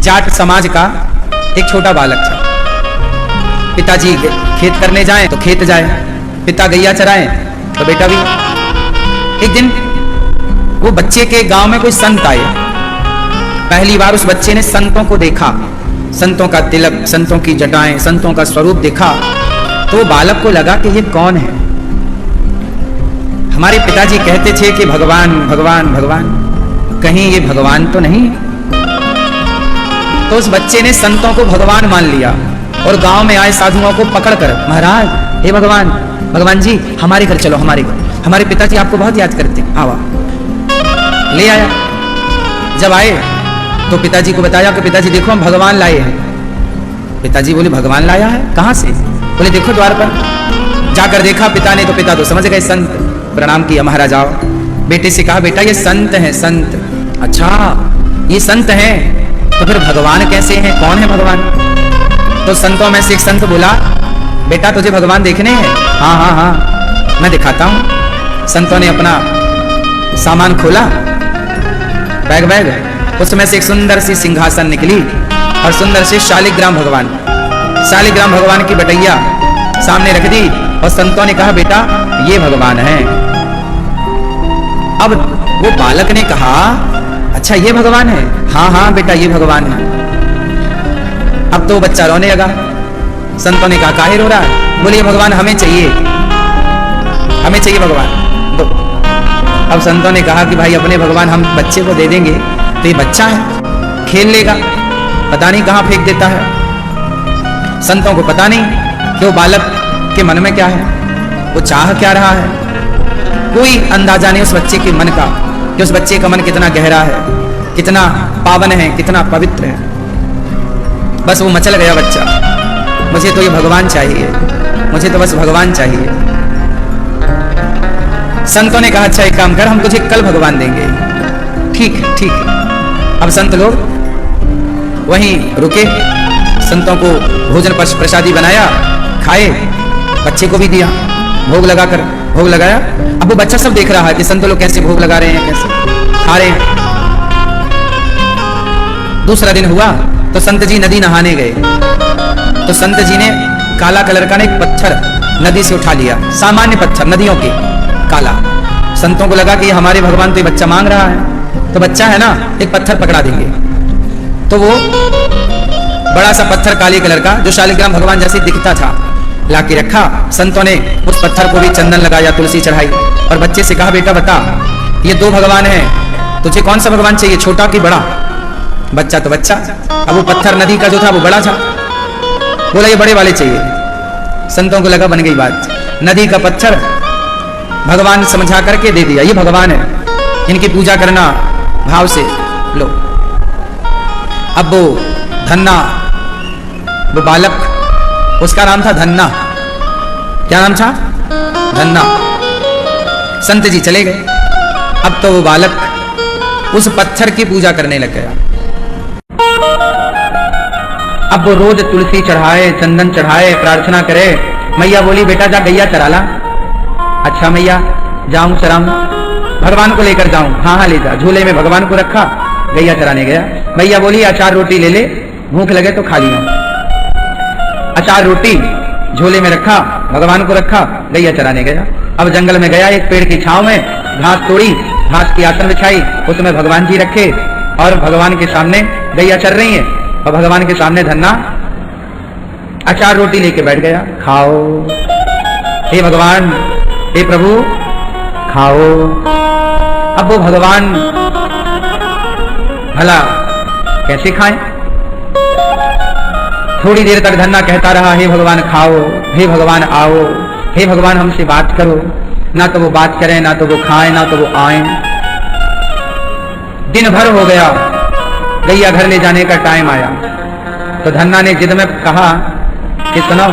जाट समाज का एक छोटा बालक था। पिताजी खेत करने जाएं तो खेत जाए, पिता गैया चराएं तो बेटा भी। एक दिन वो बच्चे के गांव में कोई संत आए। पहली बार उस बच्चे ने संतों को देखा, संतों का तिलक, संतों की जटाएं, संतों का स्वरूप देखा। तो बालक को लगा कि ये कौन है। हमारे पिताजी कहते थे कि भगवान भगवान भगवान, कहीं ये भगवान तो नहीं। तो उस बच्चे ने संतों को भगवान मान लिया और गांव में आए साधुओं को पकड़कर, महाराज हे भगवान, भगवान जी हमारे घर चलो, हमारे घर, हमारे पिताजी आपको बहुत याद करते हैं, आवा। ले आया। जब आए तो पिताजी को बताया कि पिताजी देखो हम भगवान लाए हैं। पिताजी बोले भगवान लाया है, कहां से? बोले देखो द्वार पर। जाकर देखा पिता ने तो पिता तो समझ गए, संत। प्रणाम किया, महाराज आओ। बेटे से कहा बेटा ये संत हैं, संत। अच्छा ये संत हैं, तो फिर भगवान कैसे हैं, कौन है भगवान? तो संतों में से एक संत बोला बेटा तुझे भगवान देखने हैं? हाँ हाँ हाँ मैं दिखाता हूं। संतों ने अपना सामान खोला, बैग, उसमें से एक सुंदर सी सिंहासन निकली और सुंदर से शालिग्राम भगवान की बटैया सामने रख दी और संतों ने कहा बेटा ये भगवान है। अब वो बालक ने कहा अच्छा ये भगवान है? हाँ हाँ बेटा ये भगवान है। अब तो बच्चा रोने लगा। संतों ने कहा काहे रो रहा है? बोले ये भगवान हमें चाहिए, हमें चाहिए भगवान दो। अब संतों ने कहा कि भाई अपने भगवान हम बच्चे को दे देंगे तो ये बच्चा है, खेल लेगा, पता नहीं कहां फेंक देता है। संतों को पता नहीं कि वो बालक के मन में क्या है, वो चाह क्या रहा है। कोई अंदाजा नहीं उस बच्चे के मन का कि उस बच्चे का मन कितना गहरा है, कितना पावन है, कितना पवित्र है। बस वो मचल गया बच्चा, मुझे तो ये भगवान चाहिए, मुझे तो बस भगवान चाहिए। संतों ने कहा अच्छा एक काम कर, हम तुझे कल भगवान देंगे। ठीक है ठीक है। अब संत लोग वहीं रुके, संतों को भोजन प्रसादी बनाया, खाए, बच्चे को भी दिया, भोग लगाकर भोग लगाया। अब वो बच्चा सब देख रहा है कि संत लोग कैसे भोग लगा रहे हैं, कैसे खा रहे हैं। दूसरा दिन हुआ तो संत जी नदी नहाने गए। तो संत जी ने काला कलर का एक पत्थर नदी से उठा लिया, सामान्य पत्थर नदियों के, काला। संतों को लगा कि हमारे भगवान तो ये बच्चा मांग रहा है, तो बच्चा है ना एक पत्थर पकड़ा देंगे। तो वो बड़ा सा पत्थर काले कलर का जो शालिग्राम भगवान जैसे दिखता था लाके रखा। संतों ने उस पत्थर को भी चंदन लगाया, तुलसी चढ़ाई और बच्चे से कहा बेटा बता ये दो भगवान हैं, तुझे कौन सा भगवान चाहिए, छोटा कि बड़ा? बच्चा तो बच्चा, अब वो पत्थर नदी का जो था वो बड़ा था, बोला ये बड़े वाले चाहिए। संतों को लगा बन गई बात, नदी का पत्थर भगवान समझा करके दे दिया, ये भगवान है, इनकी पूजा करना भाव से लो। अब वो धन्ना, वो बालक, उसका नाम था धन्ना। क्या नाम था? धन्ना। संत जी चले गए। अब तो वो बालक उस पत्थर की पूजा करने लग गया। अब वो रोज तुलसी चढ़ाए, चंदन चढ़ाए, प्रार्थना करे। मैया बोली बेटा जा गैया चरा ला। अच्छा मैया जाऊं चराऊं, भगवान को लेकर जाऊं? हाँ हाँ ले जा। झूले में भगवान को रखा, गैया चराने गया। मैया बोली अचार रोटी ले ले, भूख लगे तो खा लिया। अचार रोटी झोले में रखा, भगवान को रखा, गैया चराने गया। अब जंगल में गया, एक पेड़ की छांव में घास तोड़ी, घास की आसन बिछाई, उसमें भगवान जी रखे और भगवान के सामने गैया चर रही है और भगवान के सामने धन्ना अचार रोटी लेके बैठ गया। खाओ हे भगवान, हे प्रभु खाओ। अब वो भगवान भला कैसे खाएं? थोड़ी देर तक धन्ना कहता रहा हे भगवान खाओ, हे भगवान आओ, हे भगवान हमसे बात करो। ना तो वो बात करें, ना तो वो खाएं, ना तो वो आए। दिन भर हो गया, गैया घर ले जाने का टाइम आया तो धन्ना ने जिद में कहा कि सुनो,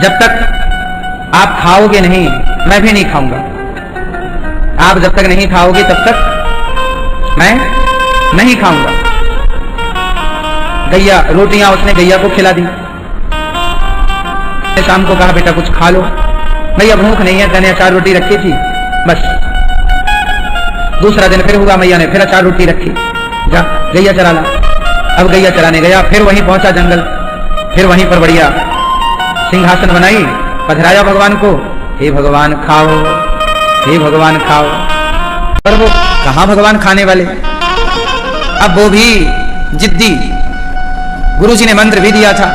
जब तक आप खाओगे नहीं मैं भी नहीं खाऊंगा। आप जब तक नहीं खाओगे तब तक मैं नहीं खाऊंगा। गैया रोटियां उसने गैया को खिला दी। शाम को कहा बेटा कुछ खा लो। भैया भूख नहीं है, मैंने अचार रोटी रखी थी बस। दूसरा दिन फिर हुआ, मैया ने फिर अचार रोटी रखी, जा गैया चरा ला। अब गैया चराने गया, फिर वहीं पहुंचा जंगल, फिर वहीं पर बढ़िया सिंहासन बनाई, पधराया भगवान को, हे भगवान खाओ, हे भगवान खाओ। पर वो कहां भगवान खाने वाले, अब वो भी जिद्दी। गुरुजी ने मंत्र भी दिया था,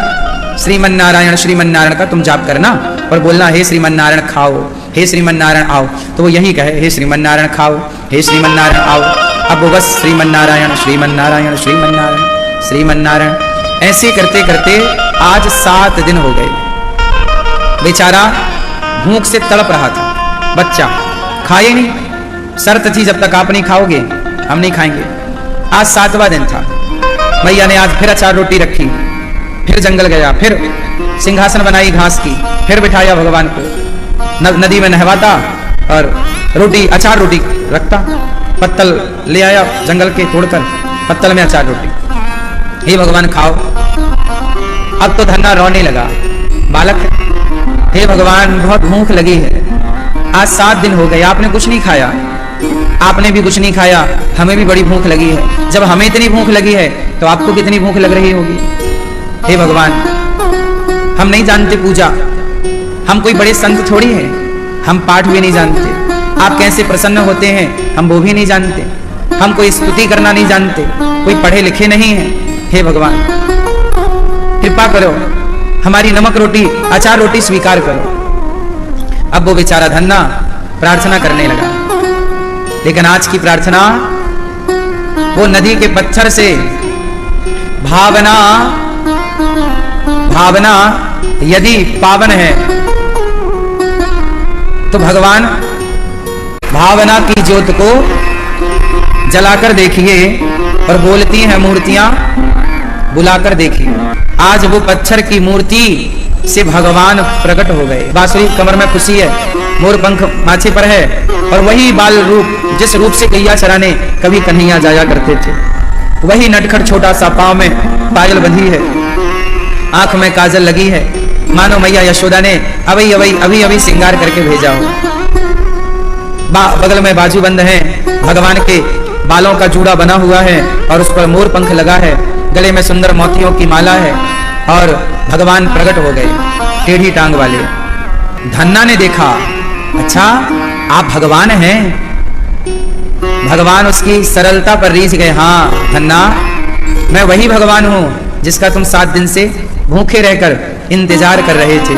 श्रीमन नारायण का तुम जाप करना और बोलना हे श्रीमन नारायण खाओ, हे श्रीमन नारायण आओ। तो वो यही कहे, हे श्रीमन नारायण खाओ, हे श्रीमन नारायण आओ। अब वो बस श्रीमन नारायण श्रीमन नारायण श्रीमन नारायण श्रीमन नारायण ऐसे करते करते आज 7 दिन हो गए। बेचारा भूख से तड़प रहा था, बच्चा खाए नहीं। शर्त थी जब तक आप नहीं खाओगे हम नहीं खाएंगे। आज 7वां दिन था। मैया ने आज फिर अचार रोटी रखी, फिर जंगल गया, फिर सिंहासन बनाई घास की, फिर बिठाया भगवान को, नदी में नहवाता और रोटी अचार रोटी रखता। पत्तल ले आया जंगल के तोड़कर, पत्तल में अचार रोटी, हे भगवान खाओ। अब तो धन्ना रोने लगा, बालक हे भगवान बहुत भूख लगी है, आज 7 दिन हो गए आपने कुछ नहीं खाया, आपने भी कुछ नहीं खाया, हमें भी बड़ी भूख लगी है। जब हमें इतनी भूख लगी है तो आपको कितनी भूख लग रही होगी। हे भगवान हम नहीं जानते पूजा, हम कोई बड़े संत थोड़ी हैं, हम पाठ भी नहीं जानते, आप कैसे प्रसन्न होते हैं हम वो भी नहीं जानते, हम कोई स्तुति करना नहीं जानते, कोई पढ़े लिखे नहीं हैं। हे भगवान कृपा करो, हमारी नमक रोटी अचार रोटी स्वीकार करो। अब वो बेचारा धन्ना प्रार्थना करने लगा, लेकिन आज की प्रार्थना वो नदी के पत्थर से भावना यदि पावन है तो भगवान भावना की ज्योत को जलाकर देखिए और बोलती हैं मूर्तियां बुलाकर देखिए। आज वो पत्थर की मूर्ति से भगवान प्रकट हो गए। बांसुरी कमर में खुशी है, मोर पंख माथे पर है, और वही बाल रूप जिस रूप से गैया चराने कभी कन्हैया जाया करते थे, वही नटखट छोटा सा पांव में पायल बंधी है, आंख में काजल लगी है, मानो मैया यशोदा ने अभी श्रृंगार करके भेजा हो। बगल में बाजूबंद है, भगवान के बालों का जूड़ा बना हुआ है और उस पर मोर पंख लगा है, गले में सुंदर मोतियों की माला है और भगवान प्रकट हो गए टेढ़ी टांग वाले। धन्ना ने देखा, अच्छा आप भगवान हैं। भगवान उसकी सरलता पर रीझ गए, हाँ धन्ना मैं वही भगवान हूं जिसका तुम 7 दिन से भूखे रहकर इंतजार कर रहे थे।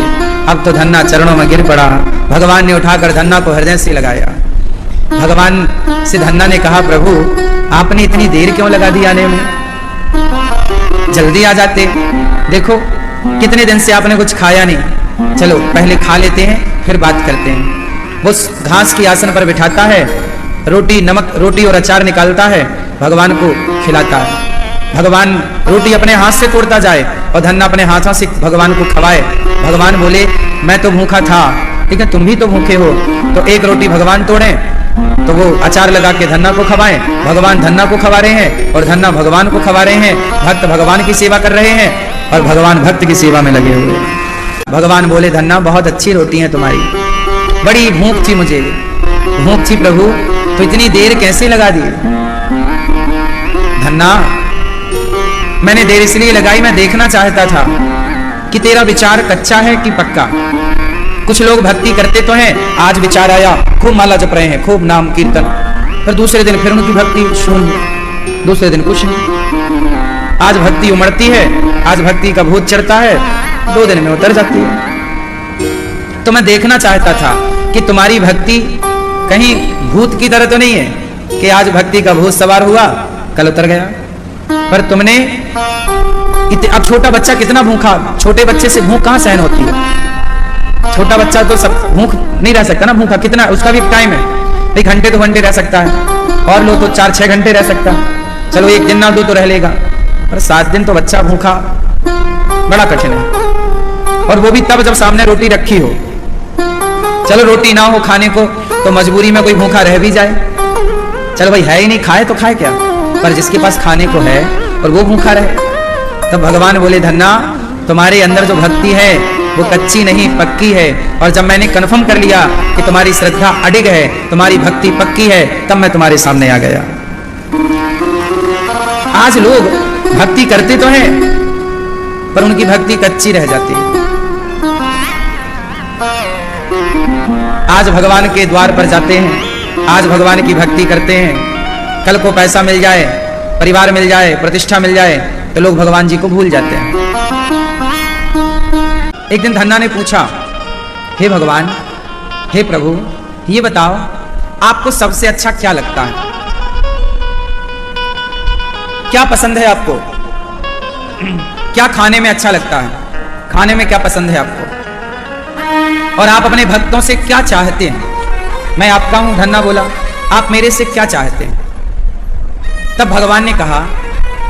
अब तो धन्ना चरणों में गिर पड़ा, भगवान ने उठाकर धन्ना को हृदय से लगाया। भगवान से धन्ना ने कहा, प्रभु आपने इतनी देर क्यों लगा दी आने में, जल्दी आ जाते, देखो कितने दिन से आपने कुछ खाया नहीं, चलो पहले खा लेते हैं फिर बात करते हैं। वो घास की आसन पर बिठाता है, रोटी और अचार निकालता है, भगवान को खिलाता है। भगवान रोटी अपने हाथ से तोड़ता जाए और धन्ना अपने हाथों से भगवान को खवाए। भगवान बोले मैं तो भूखा था, लेकिन तुम भी तो भूखे हो, तो एक रोटी भगवान तोड़े तो वो अचार लगा के धन्ना को खवाएं। भगवान धन्ना को खवा रहे हैं और धन्ना भगवान को खवा रहे हैं। भक्त भगवान की सेवा कर रहे हैं और भगवान भक्त की सेवा में लगे हुए। भगवान बोले धन्ना बहुत अच्छी रोटी है तुम्हारी, बड़ी भूख थी मुझे, भूख थी प्रभु, तो इतनी देर कैसे लगा दी। धन्ना मैंने देर इसलिए लगाई, मैं देखना चाहता था कि तेरा विचार कच्चा है कि पक्का। कुछ लोग भक्ति करते तो हैं, आज विचार आया खूब माला जप रहे हैं, खूब नाम कीर्तन, फिर दूसरे दिन फिर उनकी भक्ति शून्य, दूसरे दिन कुछ नहीं। आज भक्ति उमड़ती है, आज भक्ति का भूत चढ़ता है, 2 दिन में उतर जाती है। तो मैं देखना चाहता था कि तुम्हारी भक्ति कहीं भूत की तरह तो नहीं है कि आज भक्ति का भूत सवार हुआ कल उतर गया। पर तुमने अब छोटा बच्चा कितना भूखा, छोटे बच्चे से भूख कहां सहन होती है। छोटा बच्चा तो सब भूख नहीं रह सकता ना, भूखा कितना, उसका भी टाइम है, 1 घंटे 2 घंटे रह सकता है, और लो तो 4-6 घंटे रह सकता है, चलो 1 दिन ना दो तो रह लेगा, पर 7 दिन तो बच्चा भूखा बड़ा कठिन है। और वो भी तब जब सामने रोटी रखी हो। चलो रोटी ना हो खाने को तो मजबूरी में कोई भूखा रह भी जाए, चलो भाई है ही नहीं, खाए तो खाए क्या, पर जिसके पास खाने को है और वो भूखा रहे। तब भगवान बोले धन्ना तुम्हारे अंदर जो भक्ति है वो कच्ची नहीं पक्की है, और जब मैंने कन्फर्म कर लिया कि तुम्हारी श्रद्धा अडिग है, तुम्हारी भक्ति पक्की है, तब मैं तुम्हारे सामने आ गया। आज लोग भक्ति करते तो हैं पर उनकी भक्ति कच्ची रह जाती है। आज भगवान के द्वार पर जाते हैं, आज भगवान की भक्ति करते हैं, कल को पैसा मिल जाए, परिवार मिल जाए, प्रतिष्ठा मिल जाए तो लोग भगवान जी को भूल जाते हैं। एक दिन धन्ना ने पूछा, हे भगवान, हे प्रभु, ये बताओ आपको सबसे अच्छा क्या लगता है? क्या पसंद है आपको? क्या खाने में अच्छा लगता है? खाने में क्या पसंद है आपको? और आप अपने भक्तों से क्या चाहते हैं? मैं आपका हूं, धन्ना बोला, आप मेरे से क्या चाहते हैं? तब भगवान ने कहा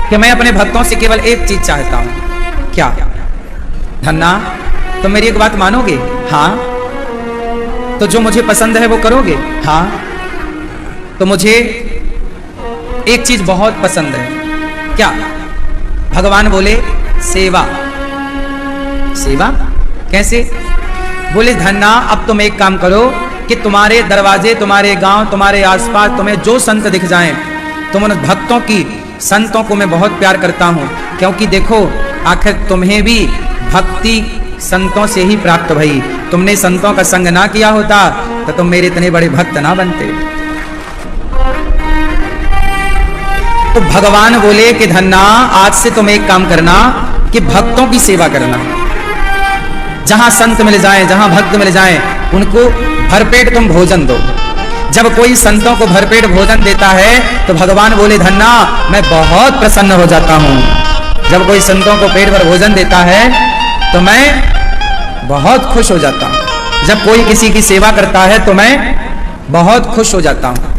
कि मैं अपने भक्तों से केवल एक चीज चाहता हूं। क्या? धन्ना, तो मेरी एक बात मानोगे? हाँ। तो जो मुझे पसंद है वो करोगे? हाँ। तो मुझे एक चीज बहुत पसंद है। क्या? भगवान बोले, सेवा। सेवा कैसे? बोले, धन्ना, अब तुम एक काम करो कि तुम्हारे दरवाजे, तुम्हारे गांव, तुम्हारे आसपास तुम्हें जो संत दिख जाएं, तुम उन भक्तों की, संतों को मैं बहुत प्यार करता हूं, क्योंकि देखो आखिर तुम्हें भी भक्ति संतों से ही प्राप्त भई। तुमने संतों का संग ना किया होता तो तुम मेरे इतने बड़े भक्त ना बनते। तो भगवान बोले कि धन्ना, आज से तुम एक काम करना कि भक्तों की सेवा करना। जहां संत मिल जाएं, जहां भक्त मिल जाएं, उनको भरपेट तुम भोजन दो। जब कोई संतों को भरपेट भोजन देता है तो भगवान बोले, धन्ना, मैं बहुत प्रसन्न हो जाता हूं। जब कोई संतों को पेट भर भोजन देता है तो मैं बहुत खुश हो जाता हूं। जब कोई किसी की सेवा करता है तो मैं बहुत खुश हो जाता हूं।